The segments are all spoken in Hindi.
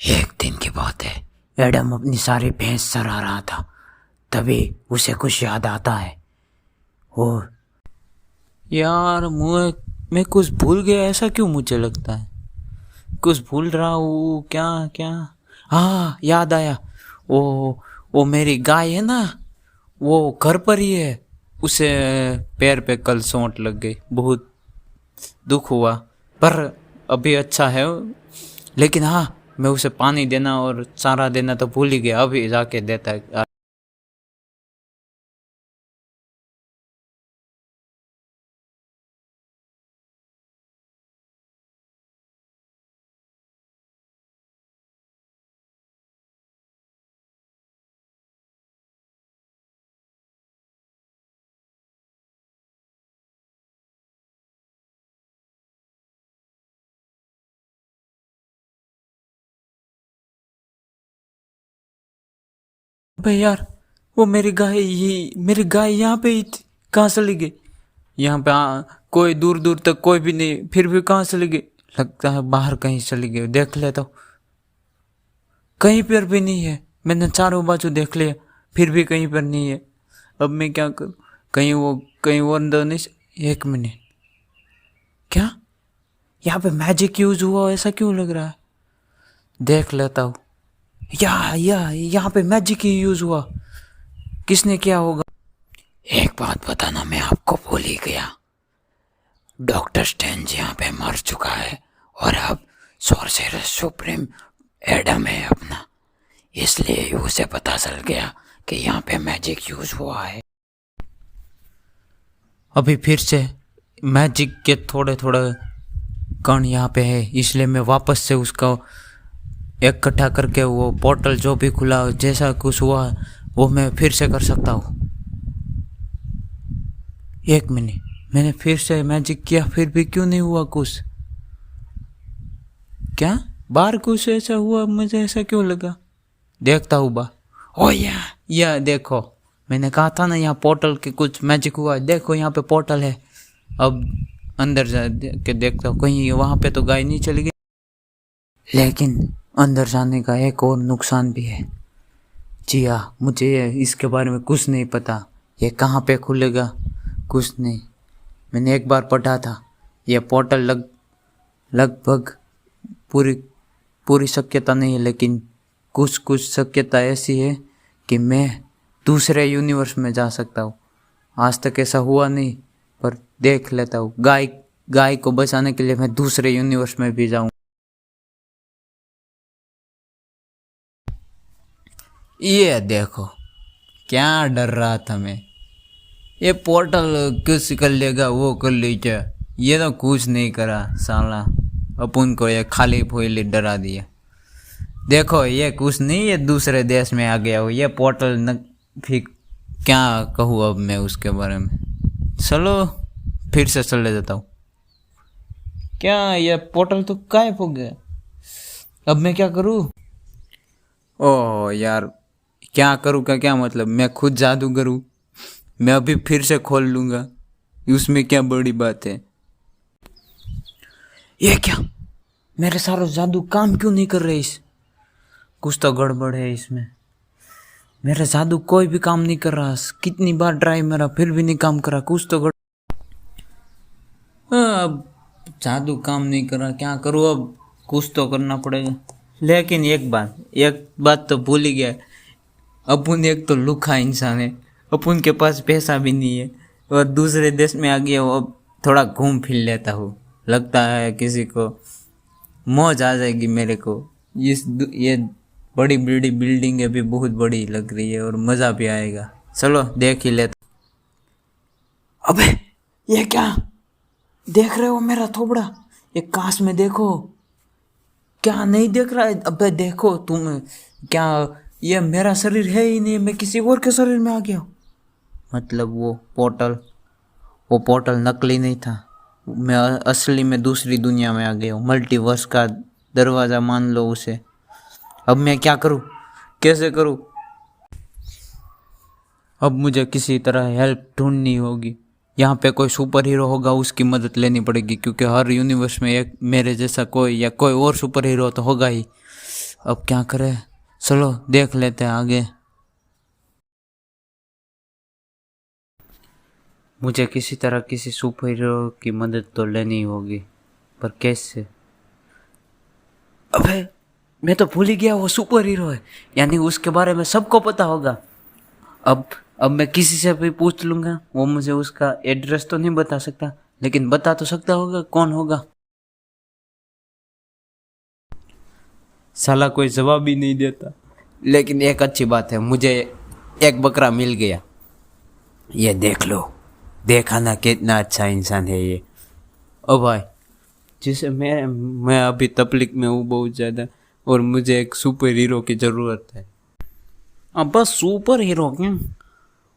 एक दिन की बात है। एडम अपनी सारी भैंस चरा रहा था, तभी उसे कुछ याद आता है। वो यार मैं कुछ भूल गया, ऐसा क्यों मुझे लगता है? कुछ भूल रहा हूँ क्या क्या? हाँ, याद आया। वो मेरी गाय है ना, वो घर पर ही है। उसे पैर पे कल चोट लग गई, बहुत दुख हुआ, पर अभी अच्छा है। लेकिन हाँ, मैं उसे पानी देना और चारा देना तो भूल ही गया, अभी जाके देता है। भाई यार, वो मेरी गाय यहाँ पे ही थी, कहाँ चली गई? यहाँ पे कोई दूर दूर तक कोई भी नहीं, फिर भी कहाँ चली गई? लगता है बाहर कहीं चली गई, देख लेता हूँ। कहीं पर भी नहीं है, मैंने चारों बाजू देख लिया, फिर भी कहीं पर नहीं है। अब मैं क्या करूँ? कहीं वो अंदर नहीं एक मिनट, क्या यहाँ पे मैजिक यूज हुआ ऐसा क्यों लग रहा है? देख लेता हूँ। यहाँ पे मैजिक ही यूज हुआ, किसने किया होगा? एक बात बताना मैं आपको भूल ही गया। डॉक्टर स्ट्रेंज यहाँ पे मर चुका है और अब सॉर्सरर सुप्रीम एडम है अपना, इसलिए उसे पता चल गया कि यहाँ पे मैजिक यूज हुआ है। अभी फिर से मैजिक के थोड़े थोड़े कण यहाँ पे है, इसलिए मैं वापस से उसका इकट्ठा करके वो पोर्टल जो भी खुला जैसा कुछ हुआ वो मैं फिर से कर सकता हूँ। एक मिनट, मैंने फिर से मैजिक किया, फिर भी क्यों नहीं हुआ कुछ? क्या बाहर कुछ ऐसा हुआ? मुझे ऐसा क्यों लगा? देखता हूँ बा। ओ या देखो, मैंने कहा था ना यहाँ पोर्टल के कुछ मैजिक हुआ। देखो यहाँ पे पोर्टल है। अब अंदर जा के देखता हूँ, कहीं वहाँ पे तो गाय नहीं चली गई। लेकिन अंदर जाने का एक और नुकसान भी है। जी हाँ, मुझे इसके बारे में कुछ नहीं पता। ये कहाँ पे खुलेगा कुछ नहीं। मैंने एक बार पढ़ा था, ये पोर्टल लगभग पूरी शक्यता नहीं है, लेकिन कुछ शक्यता ऐसी है कि मैं दूसरे यूनिवर्स में जा सकता हूँ। आज तक ऐसा हुआ नहीं, पर देख लेता हूँ। गाय को बचाने के लिए मैं दूसरे यूनिवर्स में भी जाऊँ। ये देखो, क्या डर रहा था मैं। ये पोर्टल कुछ कर लेगा, वो कर लीजिए। ये तो कुछ नहीं करा साला, अपन को ये खाली फूली डरा दिया। देखो ये कुछ नहीं, ये दूसरे देश में आ गया हो। ये पोर्टल न फिर क्या कहूँ अब मैं उसके बारे में। चलो फिर से चले जाता हूँ। क्या ये पोर्टल तो गायब हो गया, अब मैं क्या करूँ? ओह यार, क्या करूँ का क्या मतलब? मैं खुद जादू करूँ? मैं अभी फिर से खोल लूँगा, उसमें क्या बड़ी बात है? ये क्या, मेरे सारे जादू काम क्यों नहीं कर रहे? कुछ तो गड़बड़ है इसमें। मेरा जादू कोई भी काम नहीं कर रहा। कितनी बार ट्राई मेरा, फिर भी नहीं काम कर रहा। कुछ तो अब जादू काम नहीं कर रहा, क्या करूँ अब? कुछ तो करना पड़ेगा। लेकिन एक बात तो भूल ही गया। अपन एक तो लुखा इंसान है, अपन के पास पैसा भी नहीं है, और दूसरे देश में आ गया हूँ। अब थोड़ा घूम फिर लेता हूँ, लगता है किसी को मौज आ जाएगी मेरे को। ये बड़ी बड़ी बिल्डिंगें भी बहुत बड़ी लग रही है और मज़ा भी आएगा। चलो देख ही लेता। अबे ये क्या देख रहे हो मेरा थोबड़ा? ये कांच में देखो। क्या नहीं देख रहा है? अबे देखो तुम, क्या ये मेरा शरीर है ही नहीं, मैं किसी और के शरीर में आ गया हूँ। मतलब वो पोर्टल नकली नहीं था, मैं असली में दूसरी दुनिया में आ गया हूँ। मल्टीवर्स का दरवाज़ा मान लो उसे। अब मैं क्या करूँ, कैसे करूँ? अब मुझे किसी तरह हेल्प ढूंढनी होगी। यहाँ पे कोई सुपर हीरो होगा, उसकी मदद लेनी पड़ेगी, क्योंकि हर यूनिवर्स में एक मेरे जैसा कोई या कोई और सुपर हीरो तो होगा ही। अब क्या करें, चलो देख लेते हैं आगे। मुझे किसी तरह किसी सुपर हीरो की मदद तो लेनी होगी, पर कैसे? अबे मैं तो भूल ही गया वो सुपर हीरो है, यानी उसके बारे में सबको पता होगा। अब मैं किसी से भी पूछ लूंगा, वो मुझे उसका एड्रेस तो नहीं बता सकता, लेकिन बता तो सकता होगा कौन होगा। साला कोई जवाब ही नहीं देता। लेकिन एक अच्छी बात है, मुझे एक बकरा मिल गया। ये देख लो, देखा ना कितना अच्छा इंसान है ये। ओ भाई, जिसे मैं अभी तकलीफ में हूँ बहुत ज़्यादा, और मुझे एक सुपर हीरो की ज़रूरत है। अब बस सुपर हीरो क्या,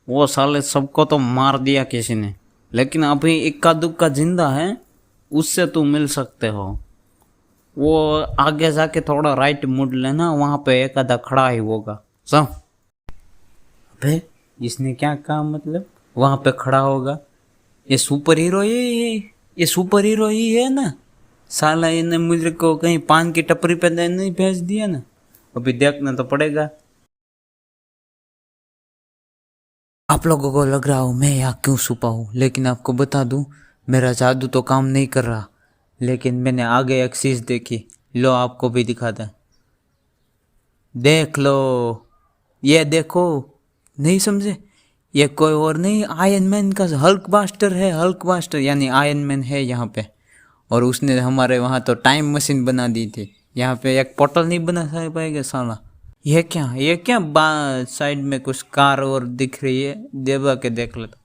वो साले सबको तो मार दिया किसी ने, लेकिन अभी इक्का दुक्का जिंदा है, उससे तुम मिल सकते हो। वो आगे जाके थोड़ा राइट मुड़ लेना, वहाँ पे एक आधा खड़ा ही होगा। सब अबे इसने क्या कहा, मतलब वहाँ पे खड़ा होगा? ये सुपर हीरो ये सुपर हीरो ही है ना? साला इन्हें मुझे को कहीं पान की टपरी पे नहीं भेज दिया ना? अभी देखना तो पड़ेगा। आप लोगों को लग रहा हो मैं यहाँ क्यों छुपा हूँ, लेकिन आपको बता दूँ मेरा जादू तो काम नहीं कर रहा। लेकिन मैंने आगे एक चीज़ देखी, लो आपको भी दिखाता है। देख लो, ये देखो, नहीं समझे? ये कोई और नहीं, आयरन मैन का हल्क बास्टर है। हल्क बास्टर यानी आयरन मैन है यहाँ पे, और उसने हमारे वहाँ तो टाइम मशीन बना दी थी। यहाँ पे एक पोर्टल नहीं बना पाएगा साला। ये क्या साइड में कुछ कार और दिख रही है, देवा के देख लेता।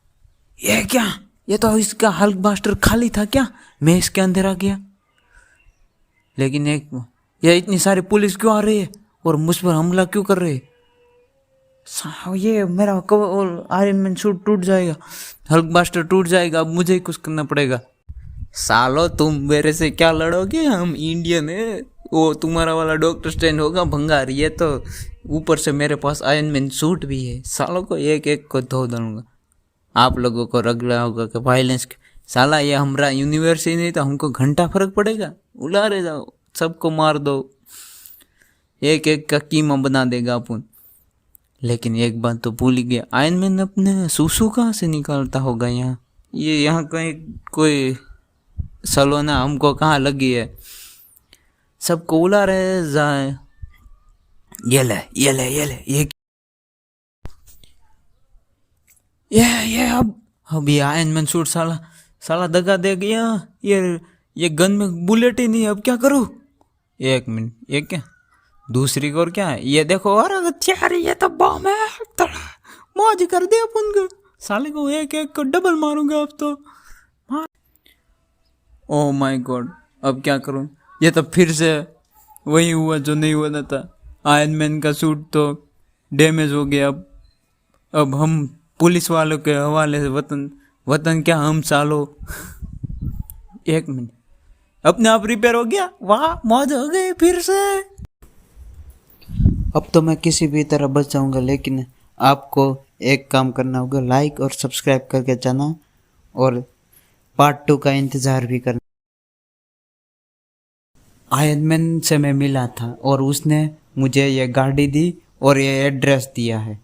ये क्या, ये तो इसका हल्क बास्टर खाली था क्या? मैं इसके अंदर आ गया। लेकिन ये इतनी सारी पुलिस क्यों आ रही है और मुझ पर हमला क्यों कर रही है? ये मेरा आयरन मैन सूट टूट जाएगा, हल्क बास्टर टूट जाएगा। अब मुझे ही कुछ करना पड़ेगा। सालो तुम मेरे से क्या लड़ोगे, हम इंडियन है। वो तुम्हारा वाला डॉक्टर स्ट्रेंज होगा भंगार, ये तो ऊपर से मेरे पास आयरन मैन सूट भी है। सालों को एक एक को धो दूंगा। आप लोगों को लग रहा होगा कि वायलेंस, साला ये हमारा यूनिवर्स ही नहीं तो हमको घंटा फर्क पड़ेगा। उला रहे जाओ, सबको मार दो, एक एक का कीमा बना देगा अपन। लेकिन एक बात तो भूल ही गया, आयरन मैन अपने सूसू कहाँ से निकालता होगा यहाँ? ये यहाँ कहीं कोई सलोना हमको कहाँ लगी है, सबको उला रहे जाए। ये ले ये अब ये आयरन मैन सूट साला दगा दे गया। ये गन में बुलेट ही नहीं, अब क्या करूँ? एक मिनट, ये क्या दूसरी और क्या है? ये देखो, अरे हथियार, ये तो बम है। मौज कर दे अपन को, साले को एक एक को डबल मारूंगा अब तो। ओह माय गॉड, अब क्या करूं? ये तो फिर से वही हुआ जो नहीं होना था। आयरन मैन का सूट तो डैमेज हो गया। अब हम पुलिस वालों के हवाले से, वतन क्या हम सालो। एक मिनट, अपने आप रिपेयर हो गया। वाह, मौज हो गई फिर से। अब तो मैं किसी भी तरह बच जाऊंगा, लेकिन आपको एक काम करना होगा, लाइक और सब्सक्राइब करके जाना, और पार्ट 2 का इंतज़ार भी करना। आयरन मैन से मैं मिला था और उसने मुझे ये गाड़ी दी और ये एड्रेस दिया है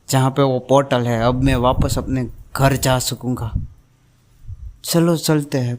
जहाँ पे वो पोर्टल है। अब मैं वापस अपने घर जा सकूँगा। चलो चलते हैं।